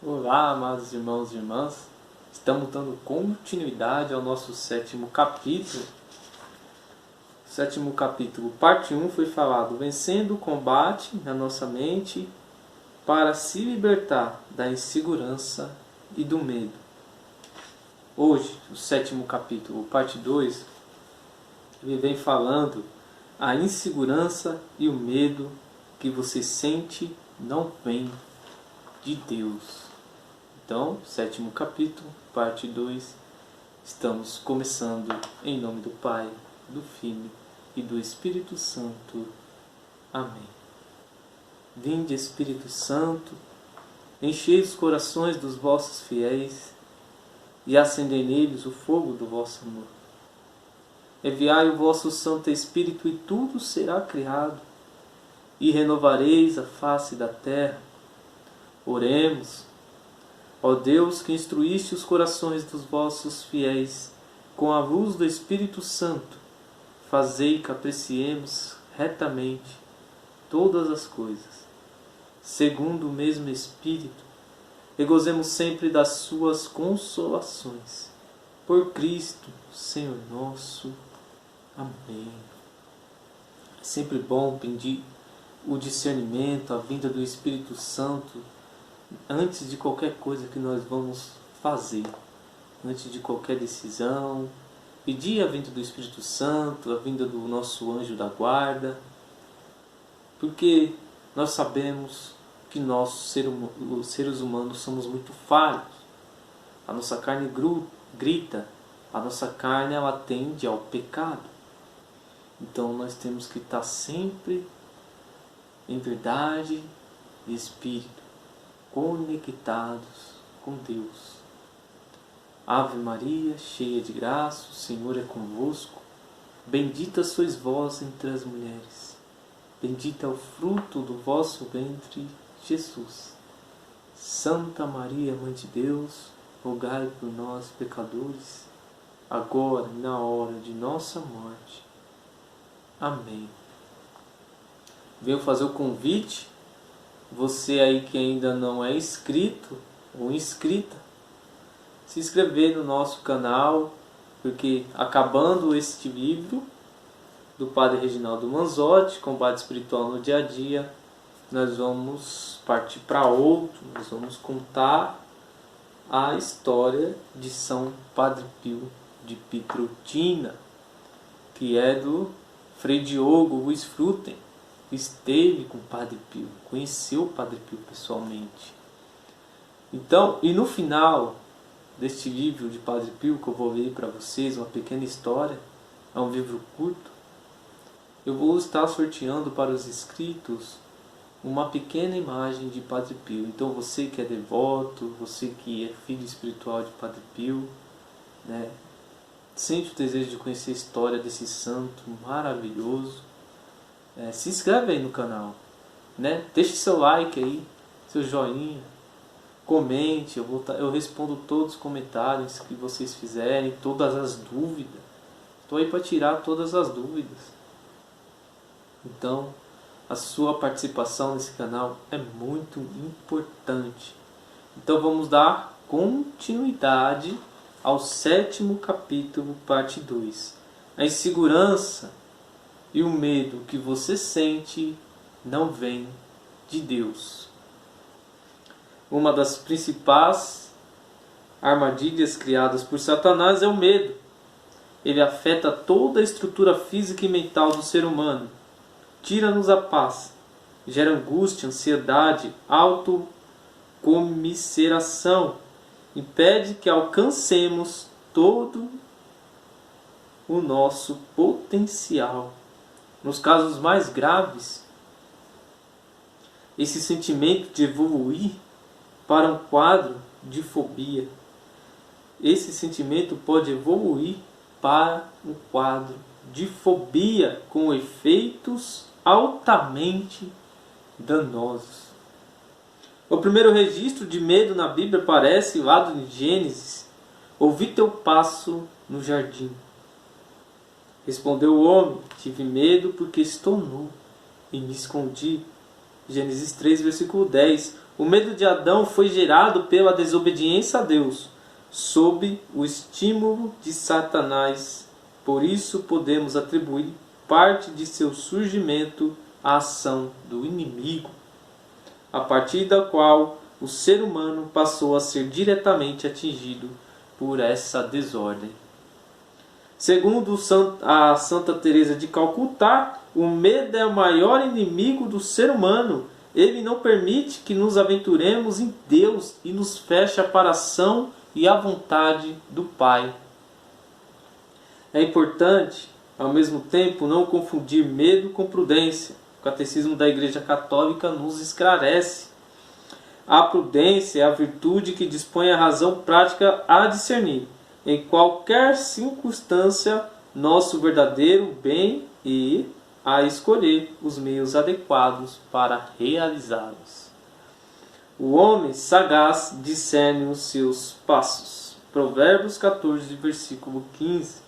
Olá, amados irmãos e irmãs. Estamos dando continuidade ao nosso sétimo capítulo. O sétimo capítulo, parte 1, foi falado vencendo o combate na nossa mente para se libertar da insegurança e do medo. Hoje, o sétimo capítulo, parte 2, ele vem falando a insegurança e o medo que você sente não vem de Deus. Então, sétimo capítulo, parte 2, estamos começando em nome do Pai, do Filho e do Espírito Santo. Amém. Vinde, Espírito Santo, enchei os corações dos vossos fiéis e acendei neles o fogo do vosso amor. Enviai o vosso Santo Espírito e tudo será criado, e renovareis a face da terra. Oremos. Ó Deus, que instruíste os corações dos vossos fiéis com a luz do Espírito Santo, fazei que apreciemos retamente todas as coisas, segundo o mesmo Espírito, e gozemos sempre das suas consolações. Por Cristo, Senhor nosso. Amém. É sempre bom pedir o discernimento, a vinda do Espírito Santo, antes de qualquer coisa que nós vamos fazer, antes de qualquer decisão, pedir a vinda do Espírito Santo, a vinda do nosso anjo da guarda, porque nós sabemos que nós, os seres humanos, somos muito falhos. A nossa carne grita, a nossa carne ela tende ao pecado. Então nós temos que estar sempre em verdade e espírito, conectados com Deus. Ave Maria, cheia de graça, o Senhor é convosco. Bendita sois vós entre as mulheres. Bendito é o fruto do vosso ventre, Jesus. Santa Maria, Mãe de Deus, rogai por nós, pecadores, agora e na hora de nossa morte. Amém. Venho fazer o convite. Você aí que ainda não é inscrito ou inscrita, se inscrever no nosso canal, porque acabando este livro do Padre Reginaldo Manzotti, Combate Espiritual no Dia a Dia, nós vamos partir para outro, nós vamos contar a história de São Padre Pio de Pietreutina, que é do Frei Diogo Luiz Frutten. Esteve com o Padre Pio, conheceu o Padre Pio pessoalmente. Então, e no final deste livro de Padre Pio, que eu vou ler para vocês, uma pequena história, é um livro curto, eu vou estar sorteando para os inscritos uma pequena imagem de Padre Pio. Então você que é devoto, você que é filho espiritual de Padre Pio, né, sente o desejo de conhecer a história desse santo maravilhoso, se inscreve aí no canal, né? Deixe seu like aí, seu joinha, comente, eu respondo todos os comentários que vocês fizerem, todas as dúvidas. Estou aí para tirar todas as dúvidas. Então, a sua participação nesse canal é muito importante. Então vamos dar continuidade ao sétimo capítulo, parte 2. A insegurança e o medo que você sente não vem de Deus. Uma das principais armadilhas criadas por Satanás é o medo. Ele afeta toda a estrutura física e mental do ser humano. Tira-nos a paz, gera angústia, ansiedade, autocomiseração, impede que alcancemos todo o nosso potencial. Nos casos mais graves, esse sentimento de evoluir para um quadro de fobia. Esse sentimento pode evoluir para um quadro de fobia com efeitos altamente danosos. O primeiro registro de medo na Bíblia aparece lá em Gênesis. Ouvi teu passo no jardim. Respondeu o homem, tive medo porque estou nu e me escondi. Gênesis 3, versículo 10. O medo de Adão foi gerado pela desobediência a Deus, sob o estímulo de Satanás. Por isso podemos atribuir parte de seu surgimento à ação do inimigo, a partir da qual o ser humano passou a ser diretamente atingido por essa desordem. Segundo a Santa Teresa de Calcutá, o medo é o maior inimigo do ser humano. Ele não permite que nos aventuremos em Deus e nos fecha para a ação e a vontade do Pai. É importante, ao mesmo tempo, não confundir medo com prudência. O Catecismo da Igreja Católica nos esclarece. A prudência é a virtude que dispõe a razão prática a discernir, em qualquer circunstância, nosso verdadeiro bem e a escolher os meios adequados para realizá-los. O homem sagaz discerne os seus passos. Provérbios 14, versículo 15.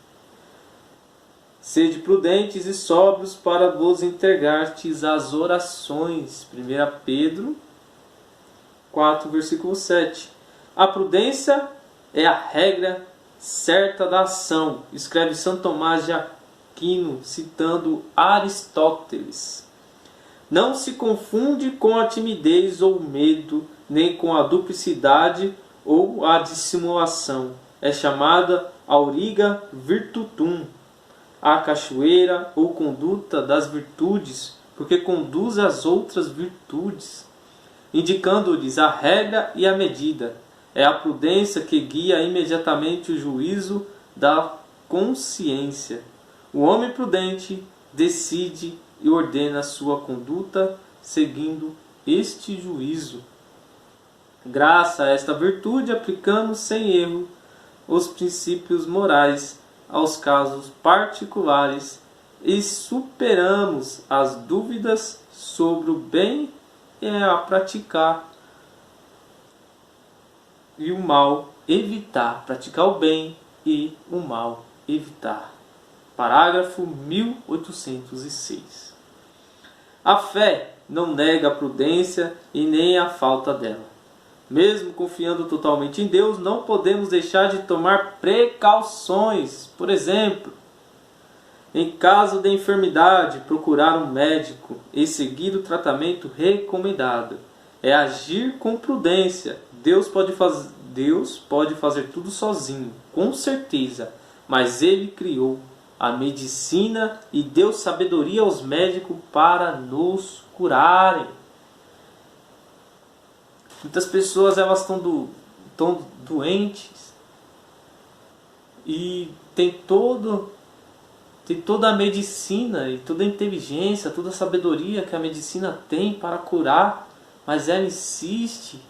Sede prudentes e sóbrios para vos entregardes às orações. 1 Pedro 4, versículo 7. A prudência é a regra certa da ação, escreve Santo Tomás de Aquino, citando Aristóteles. Não se confunde com a timidez ou o medo, nem com a duplicidade ou a dissimulação. É chamada auriga virtutum, a cachoeira ou conduta das virtudes, porque conduz às outras virtudes, indicando-lhes a regra e a medida. É a prudência que guia imediatamente o juízo da consciência. O homem prudente decide e ordena sua conduta seguindo este juízo. Graças a esta virtude, aplicamos sem erro os princípios morais aos casos particulares e superamos as dúvidas sobre o bem a praticar e o mal evitar. Praticar o bem e o mal evitar. Parágrafo 1806. A fé não nega a prudência e nem a falta dela. Mesmo confiando totalmente em Deus, não podemos deixar de tomar precauções. Por exemplo, em caso de enfermidade, procurar um médico e seguir o tratamento recomendado. É agir com prudência. Deus pode fazer tudo sozinho, com certeza, mas Ele criou a medicina e deu sabedoria aos médicos para nos curarem. Muitas pessoas elas estão doentes e tem toda a medicina e toda a inteligência, toda a sabedoria que a medicina tem para curar, mas ela insiste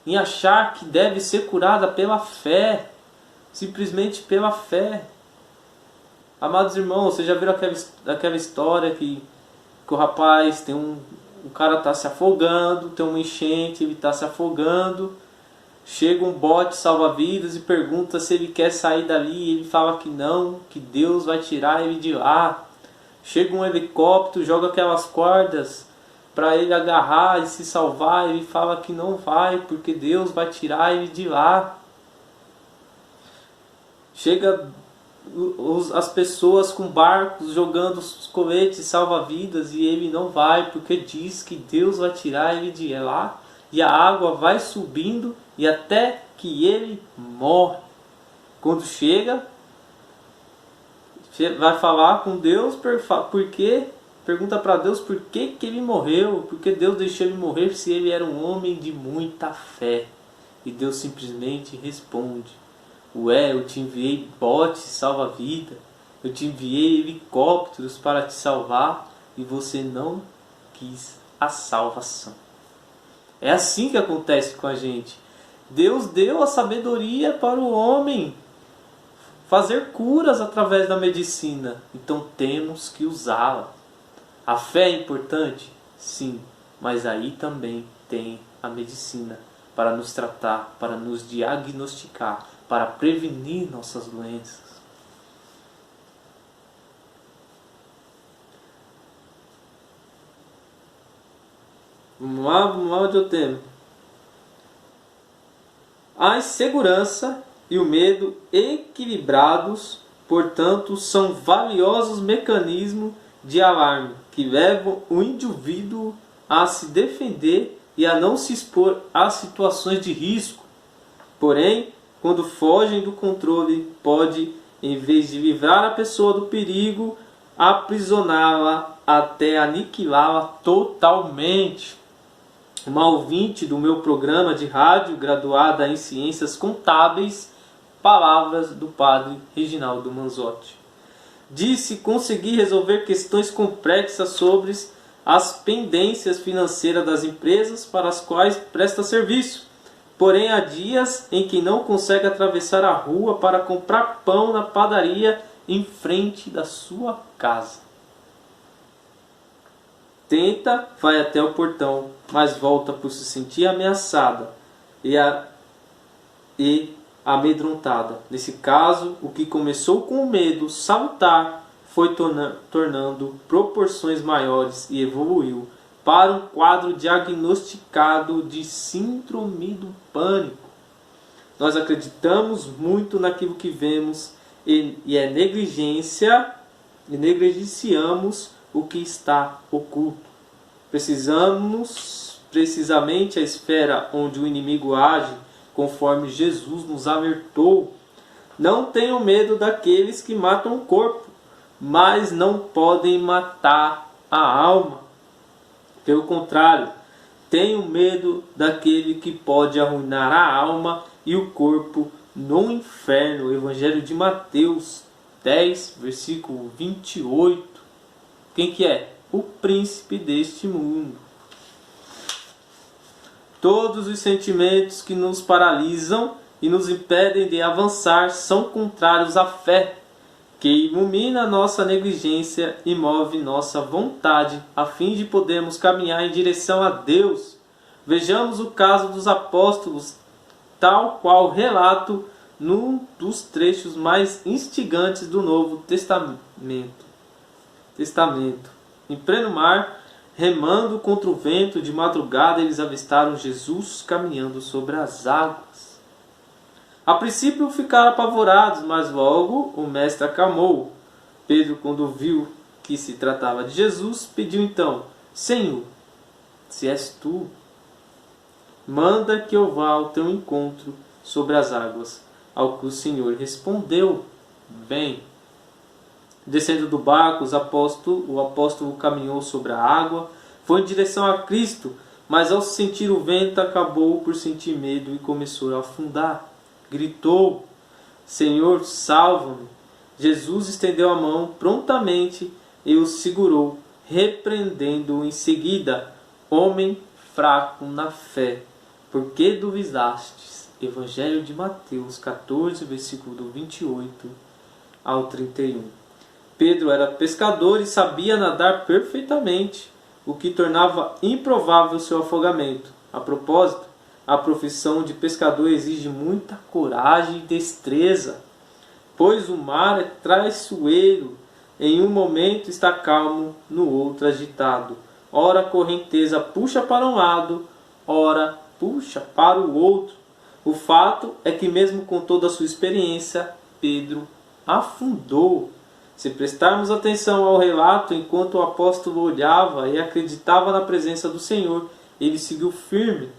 em achar que deve ser curada pela fé, simplesmente pela fé. Amados irmãos, vocês já viram aquela história que o rapaz o cara está se afogando, tem uma enchente, ele está se afogando, chega um bote salva-vidas e pergunta se ele quer sair dali, ele fala que não, que Deus vai tirar ele de lá. Chega um helicóptero, joga aquelas cordas para ele agarrar e se salvar, ele fala que não vai, porque Deus vai tirar ele de lá. Chega as pessoas com barcos jogando os coletes salva-vidas e ele não vai, porque diz que Deus vai tirar ele de lá, e a água vai subindo e até que ele morre. Quando chega, vai falar com Deus, pergunta para Deus por que ele morreu, porque Deus deixou ele morrer se ele era um homem de muita fé. E Deus simplesmente responde: ué, eu te enviei botes salva-vida, eu te enviei helicópteros para te salvar e você não quis a salvação. É assim que acontece com a gente. Deus deu a sabedoria para o homem fazer curas através da medicina, então temos que usá-la. A fé é importante? Sim, mas aí também tem a medicina para nos tratar, para nos diagnosticar, para prevenir nossas doenças. Vamos lá onde eu tenho. A insegurança e o medo equilibrados, portanto, são valiosos mecanismos de alarme que levam o indivíduo a se defender e a não se expor a situações de risco. Porém, quando fogem do controle, pode, em vez de livrar a pessoa do perigo, aprisioná-la até aniquilá-la totalmente. Uma ouvinte do meu programa de rádio, graduada em Ciências Contábeis, palavras do padre Reginaldo Manzotti, disse conseguir resolver questões complexas sobre as pendências financeiras das empresas para as quais presta serviço. Porém, há dias em que não consegue atravessar a rua para comprar pão na padaria em frente da sua casa. Tenta, vai até o portão, mas volta por se sentir ameaçada e amedrontada. Nesse caso, o que começou com o medo salutar foi tornando proporções maiores e evoluiu para um quadro diagnosticado de síndrome do pânico. Nós acreditamos muito naquilo que vemos e negligenciamos o que está oculto. Precisamente a esfera onde o inimigo age, conforme Jesus nos alertou. Não tenham medo daqueles que matam o corpo, mas não podem matar a alma. Pelo contrário, tenham medo daquele que pode arruinar a alma e o corpo no inferno. Evangelho de Mateus 10, versículo 28. Quem que é? O príncipe deste mundo. Todos os sentimentos que nos paralisam e nos impedem de avançar são contrários à fé, que ilumina nossa negligência e move nossa vontade, a fim de podermos caminhar em direção a Deus. Vejamos o caso dos apóstolos, tal qual relato num dos trechos mais instigantes do Novo Testamento. Em pleno mar, remando contra o vento, de madrugada eles avistaram Jesus caminhando sobre as águas. A princípio ficaram apavorados, mas logo o mestre acalmou. Pedro, quando viu que se tratava de Jesus, pediu então: Senhor, se és tu, manda que eu vá ao teu encontro sobre as águas. Ao que o Senhor respondeu: Bem. Descendo do barco, o apóstolo caminhou sobre a água, foi em direção a Cristo, mas ao sentir o vento acabou por sentir medo e começou a afundar. Gritou: Senhor, salva-me! Jesus estendeu a mão prontamente e o segurou, repreendendo-o em seguida: Homem fraco na fé, por que duvidastes? Evangelho de Mateus 14, versículo do 28 ao 31. Pedro era pescador e sabia nadar perfeitamente, o que tornava improvável seu afogamento. A propósito, a profissão de pescador exige muita coragem e destreza, pois o mar é traiçoeiro. Em um momento está calmo, no outro agitado. Ora a correnteza puxa para um lado, ora puxa para o outro. O fato é que mesmo com toda a sua experiência, Pedro afundou. Se prestarmos atenção ao relato, enquanto o apóstolo olhava e acreditava na presença do Senhor, ele seguiu firme.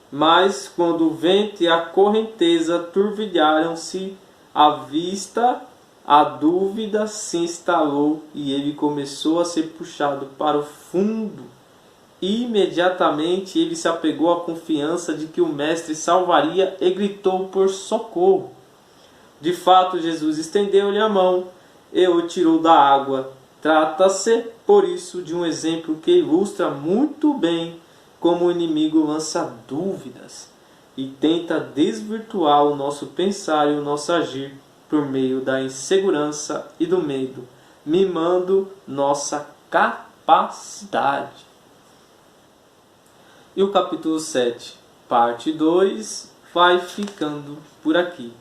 Mas quando o vento e a correnteza turvilharam-se à vista, a dúvida se instalou e ele começou a ser puxado para o fundo. Imediatamente ele se apegou à confiança de que o Mestre salvaria e gritou por socorro. De fato, Jesus estendeu-lhe a mão e o tirou da água. Trata-se, por isso, de um exemplo que ilustra muito bem como o inimigo lança dúvidas e tenta desvirtuar o nosso pensar e o nosso agir por meio da insegurança e do medo, mimando nossa capacidade. E o capítulo 7, parte 2, vai ficando por aqui.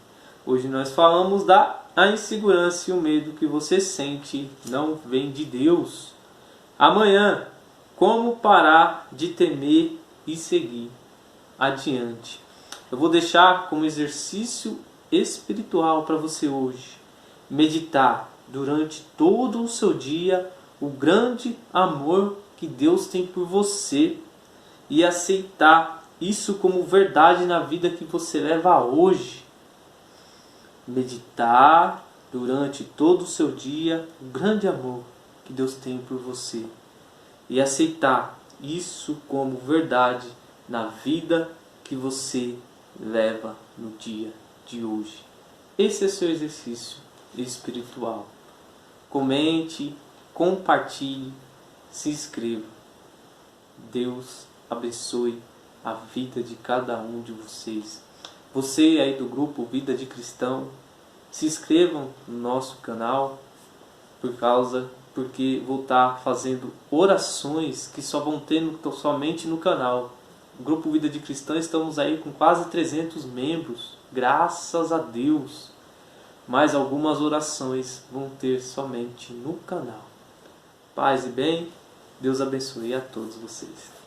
Hoje nós falamos a insegurança e o medo que você sente não vem de Deus. Amanhã como parar de temer e seguir adiante. Eu vou deixar como exercício espiritual para você hoje meditar durante todo o seu dia o grande amor que Deus tem por você e aceitar isso como verdade na vida que você leva hoje. Meditar durante todo o seu dia o grande amor que Deus tem por você e aceitar isso como verdade na vida que você leva no dia de hoje. Esse é seu exercício espiritual. Comente, compartilhe, se inscreva. Deus abençoe a vida de cada um de vocês. Você aí do grupo Vida de Cristão, se inscrevam no nosso canal porque vou estar fazendo orações que só vão ter somente no canal. O grupo Vida de Cristão, estamos aí com quase 300 membros, graças a Deus. Mas algumas orações vão ter somente no canal. Paz e bem, Deus abençoe a todos vocês.